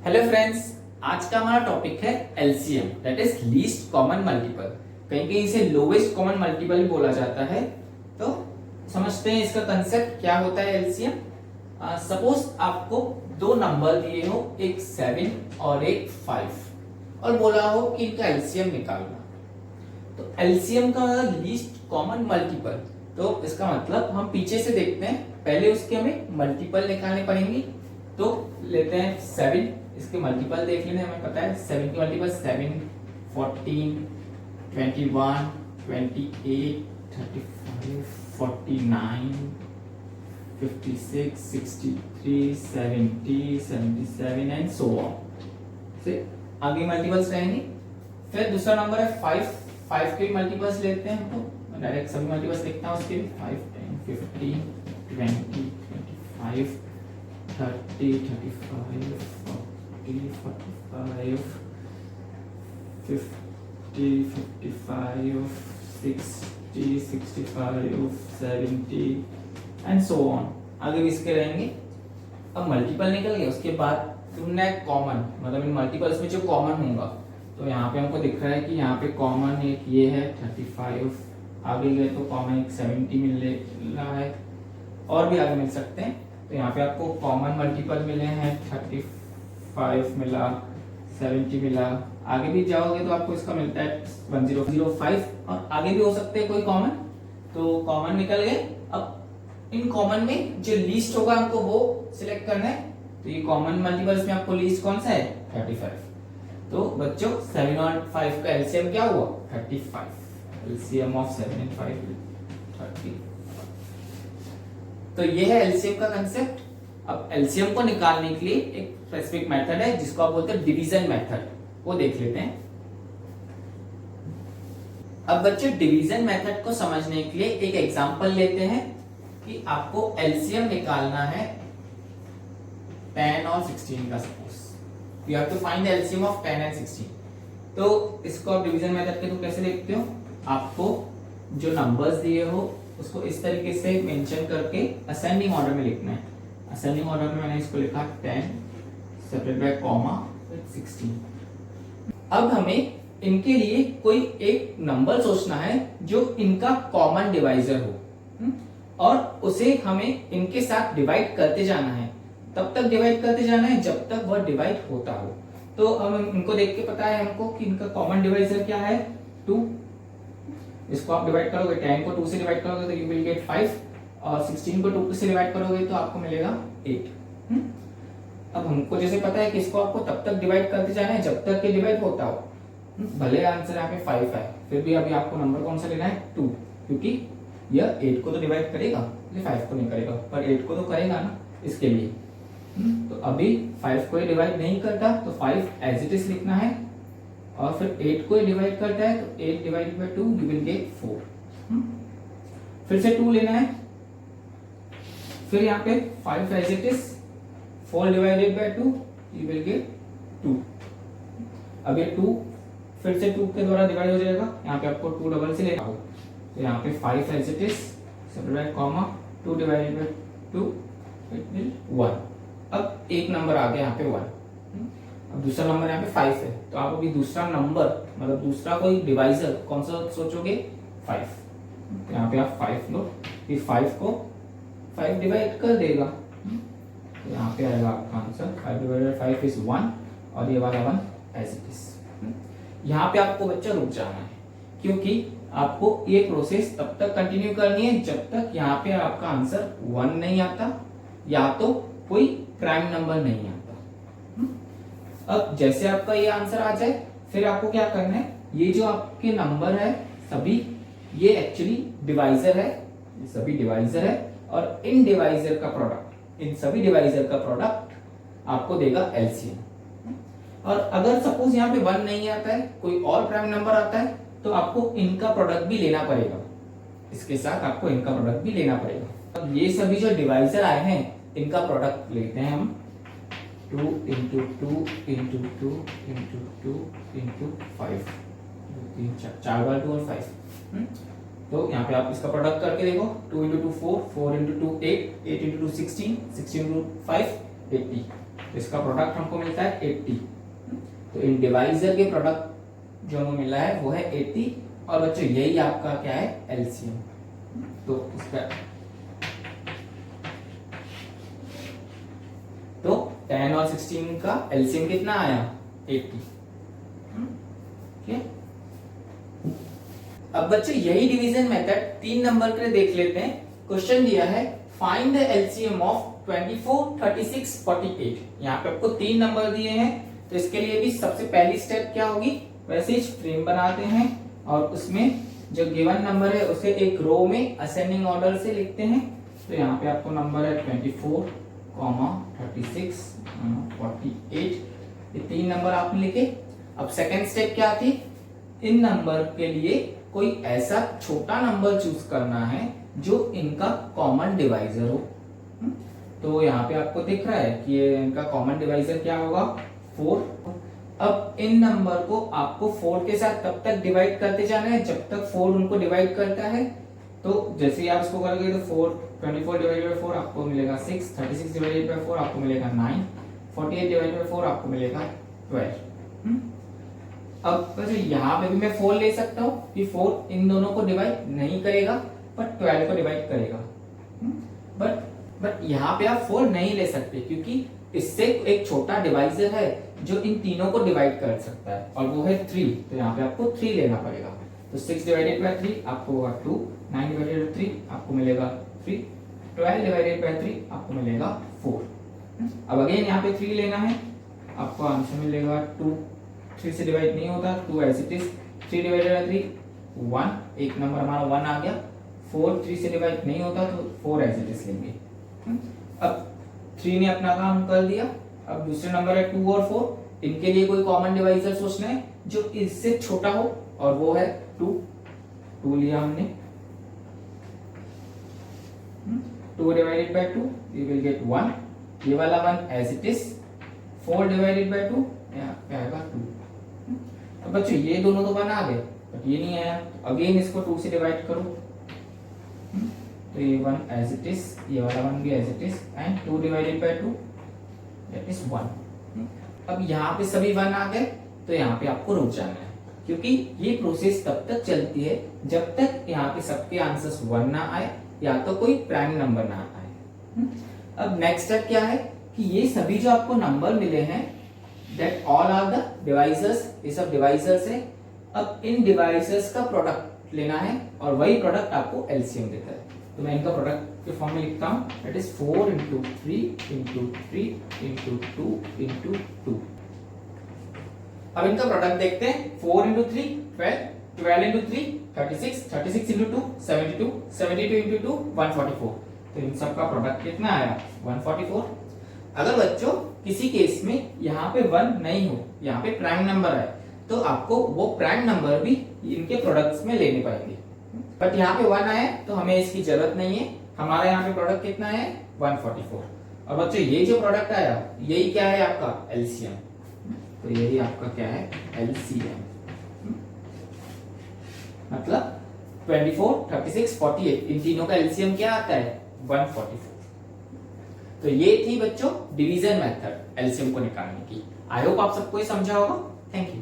Hello friends, आज का हमारा टॉपिक है LCM, that is least common multiple. कहीं कहीं इसे लोवेस्ट कॉमन मल्टीपल भी बोला जाता है। तो समझते हैं इसका कंसेप्ट क्या होता है एलसीएम। सपोज आपको दो नंबर दिए हो, एक 7 और एक 5, और बोला हो कि इनका एलसीएम निकालना। तो एलसीएम का लीस्ट कॉमन मल्टीपल, तो इसका मतलब हम पीछे से देखते हैं, पहले उसके हमें मल्टीपल निकालने पड़ेंगे। तो लेते हैं 7, इसके मल्टीपल देख लेते हैं, हमें पता है 7 की मल्टीपल 7, 14, 21, 28, 35, 49, 56, 63, 70, 77 एंड सो ऑन। से आगे मल्टीपल्स रहेंगे। फिर दूसरा नंबर है 5 के मल्टीपल्स लेते हैं, हमको डायरेक्ट सभी मल्टीपल्स देखते हैं उसके। 5, 10, 15, 20, 25, 30, 35, 40, 45, 50, 55, 60, 65, 70 एंड सो ऑन। आगे भी इसके रहेंगे। अब मल्टीपल निकल गए, उसके बाद तुमने कॉमन, मतलब इन मल्टीपल्स में जो कॉमन होगा, तो यहाँ पे हमको दिख रहा है कि यहाँ पे कॉमन एक ये है 35, आगे गए तो कॉमन एक 70 मिल रहा है, और भी आगे मिल सकते हैं। तो यहाँ पे आपको कॉमन मल्टीपल मिले हैं, 35 मिला, 70 मिला। आगे भी जाओगे तो आपको इसका मिलता है 1005, और आगे भी हो सकते हैं कोई कॉमन। तो कॉमन निकल गए। अब इन कॉमन में जो लीस्ट होगा हमको वो सिलेक्ट करना है। तो ये कॉमन मल्टीपल्स में आपको लीस्ट कौन सा है? 35। तो बच्चों 7 और 5 का एलसीएम क्या हुआ? 35। LCM of 7 and 5 30। तो ये है एलसीएम का कंसेप्ट। अब एलसीएम को निकालने के लिए एक स्पेसिफिक मेथड है जिसको आप बोलते हैं डिवीजन मेथड, वो देख लेते हैं। अब बच्चों डिवीजन मेथड को समझने के लिए एक एग्जांपल लेते हैं कि आपको एलसीएम निकालना है 10 और 16 का। Suppose you have to find the LCM of 10 and 16। तो इसको आप डिवीजन मेथड के थ्रू कैसे देखते हो? आपको जो नंबर्स दिए हो उसको इस तरीके से मेंशन करके असेंडिंग ऑर्डर में लिखना है। असेंडिंग ऑर्डर में मैंने इसको लिखा 10 सेपरेट बाय कॉमा 16। अब हमें इनके लिए कोई एक नंबर सोचना है जो इनका कॉमन डिवाइजर हो, और उसे हमें इनके साथ डिवाइड करते जाना है। तब तक डिवाइड करते जाना है जब तक वह डिवाइड होता हो। तो हम इनको देख के पता है हमको कि इनका कॉमन डिवाइजर क्या है? 2। इसको आप डिवाइड करोगे, 10 को 2 से डिवाइड करोगे तो यू विल गेट 5, और 16 को 2 से डिवाइड करोगे तो आपको मिलेगा 8। अब हमको जैसे पता है कि इसको आपको तब तक डिवाइड करते जाना है जब तक कि डिवाइड होता हो। भले आंसर यहाँ पे 5 है, फिर भी अभी आपको नंबर कौन सा लेना है? 2, क्योंकि यह 8 को तो डिवाइड करेगा, ये 5 को नहीं करेगा, पर 8 को तो करेगा ना, इसके लिए। तो अभी 5 को डिवाइड नहीं करता तो 5 एज इट इज लिखना है, और फिर 8 को डिवाइड करता है तो 8 divided by 2 you will gate 4। फिर से 2 लेना है, फिर यहाँ पे 5 as it is, 4 divided by 2 you will get 2। अब ये 2 फिर से 2 के द्वारा डिवाइड हो जाएगा, यहाँ पे आपको 2 डबल से लेना हो। तो यहाँ पे 5 as it is separate by comma 2 divided by 2 it will 1। अब एक नंबर आ गया यहाँ पे 1। अब दूसरा नंबर यहाँ पे 5 है, तो आप अभी दूसरा नंबर, मतलब दूसरा कोई डिवाइजर कौन सा सोचोगे? 5। तो यहाँ पे आप 5 लो, फिर 5 को 5 डिवाइड कर देगा, तो यहाँ पे आएगा आपका आंसर 5 डिवाइडेड 5 इज 1, और ये वाला 1 एज इट इज। यहाँ पे आपको बच्चा रुक जाना है, क्योंकि आपको ये प्रोसेस तब तक कंटिन्यू करनी है जब तक यहाँ पे आपका आंसर 1 नहीं आता, या तो कोई प्राइम नंबर नहीं आता। अब जैसे आपका ये आंसर आ जाए, फिर आपको क्या करना है? ये जो आपके नंबर है सभी, ये एक्चुअली डिवाइजर है, ये सभी डिवाइजर है, और इन डिवाइजर का प्रोडक्ट, इन सभी डिवाइजर का प्रोडक्ट आपको देगा एलसीएम। और अगर सपोज यहाँ पे 1 नहीं आता है, कोई और प्राइम नंबर आता है, तो आपको इनका प्रोडक्ट भी लेना पड़ेगा, इसके साथ आपको इनका प्रोडक्ट भी लेना पड़ेगा। अब ये सभी जो डिवाइजर आए हैं इनका प्रोडक्ट लेते हैं हम, 2 into 2 into 2 into 2 into 5, 4 बार 2 और 5। तो यहाँ पे आप इसका प्रोडक्ट करके देखो, 2 into 2 4, 4 into 2 8, 8 into 2 16, 16 into 5 80। तो इसका प्रोडक्ट हमको मिलता है 80। तो इन डिवाइजर के प्रोडक्ट जो हमें मिला है वो है 80। और बच्चों यही आपका क्या है एलसीएम। तो इसका तो 10 और 16 का एलसीएम कितना आया 80। अब बच्चों यही डिवीजन मेथड 3 नंबर के लिए देख लेते हैं। क्वेश्चन दिया है फाइंड द एलसीएम ऑफ 24, 36, 48। यहाँ पे आपको 3 नंबर दिए हैं। तो इसके लिए भी सबसे पहली स्टेप क्या होगी, वैसे ही फ्रेम बनाते हैं और उसमें जो गिवन नंबर है उसे एक रो में असेंडिंग ऑर्डर से लिखते हैं। तो यहाँ पे आपको नंबर है 24, 36, 48। ये 3 नंबर आपने लिखे। अब सेकेंड स्टेप क्या थी, इन नंबर के लिए कोई ऐसा छोटा नंबर चूज करना है जो इनका कॉमन डिवाइजर हो। तो यहाँ पे आपको दिख रहा है कि ये इनका कॉमन डिवाइजर क्या होगा 4। अब इन नंबर को आपको 4 के साथ तब तक डिवाइड करते जाना है जब तक 4 उनको डिवाइड करता है। तो जैसे ही आप इसको करोगे तो 24 डिवाइडेड बाय 4 आपको मिलेगा 6, 36 डिवाइडेड बाय 4 आपको मिलेगा 9, 48 डिवाइडेड बाय 4 आपको मिलेगा 12। अब वैसे यहाँ पे भी मैं 4 ले सकता हूँ कि 4 इन दोनों को डिवाइड नहीं करेगा पर 12 को डिवाइड करेगा। बट यहाँ पे आप 4 नहीं ले सकते क्योंकि इससे एक छोटा डिवाइजर है जो इन तीनों को डिवाइड कर सकता है और वो है 3। तो यहाँ पे आपको 3 लेना पड़ेगा। तो 6 डिवाइडेड बाय 3 आपको होगा 2, 9 डिवाइडेड बाय 3 आपको मिलेगा 3, 12 डिवाइडेड बाय 3 आपको मिलेगा 4। अब अगेन यहाँ पे 3 लेना है, आपको आंसर मिलेगा 2। 3 से डिवाइड नहीं होता, 2 as it is. 3 divided by 3 1, एक नंबर हमारा 1 आ गया। 4 3 से डिवाइड नहीं होता तो 4 एज इट इज लेंगे। अब 3 ने अपना काम कर दिया। अब दूसरे नंबर है 2 और 4, इनके लिए कोई कॉमन डिवाइजर सोचना है जो इससे छोटा हो और वो है 2 लिया हमने। 2 divided by 2 we will get 1, ये वाला 1 as it is. 4 divided by 2 क्या आएगा 2। अब बच्चों ये दोनों तो 1 आ गए बट ये नहीं आया। अगेन इसको 2 से डिवाइड करो तो ये 1 एज इट इज, ये वाला 1 भी as it is and 2 divided by 2 that is 1। अब यहाँ पे सभी 1 आ गए तो यहाँ पे आपको रुक जाना है क्योंकि ये प्रोसेस तब तक चलती है जब तक यहाँ पे सबके आंसर्स 1 ना आए या तो कोई प्राइम नंबर ना आए। अब नेक्स्ट स्टेप क्या है कि ये सभी जो आपको नंबर मिले हैं that all are the divisors, ये सब डिवाइजर्स है। अब इन डिवाइजर्स का प्रोडक्ट लेना है और वही प्रोडक्ट आपको एलसीएम देता है। तो मैं इनका प्रोडक्ट के फॉर्म में लिखता हूं that is 4 into 3 into 3 into 2 into 2। अब इनका प्रोडक्ट देखते हैं। 4 into 3 12, 12 into 3 36, 36 into 2 72, 72 into 2 144। तो इन सब का प्रोडक्ट कितना आया 144। अगर बच्चों किसी केस में यहाँ पे 1 नहीं हो, यहाँ पे प्राइम नंबर है तो आपको वो प्राइम नंबर भी इनके प्रोडक्ट्स में लेने पड़ेंगे। बट यहाँ पे 1 आया तो हमें इसकी जरूरत नहीं है। हमारा यहाँ पे प्रोडक्ट कितना है 144। और बच्चों ये जो प्रोडक्ट आया यही क्या है आपका एलसीएम। तो यही आपका क्या है एलसीएम, मतलब 24, 36, 48 इन तीनों का एलसीएम क्या आता है 144। तो ये थी बच्चों डिवीजन मेथड एलसीएम को निकालने की। आई होप आप सबको ये समझा होगा। Thank you.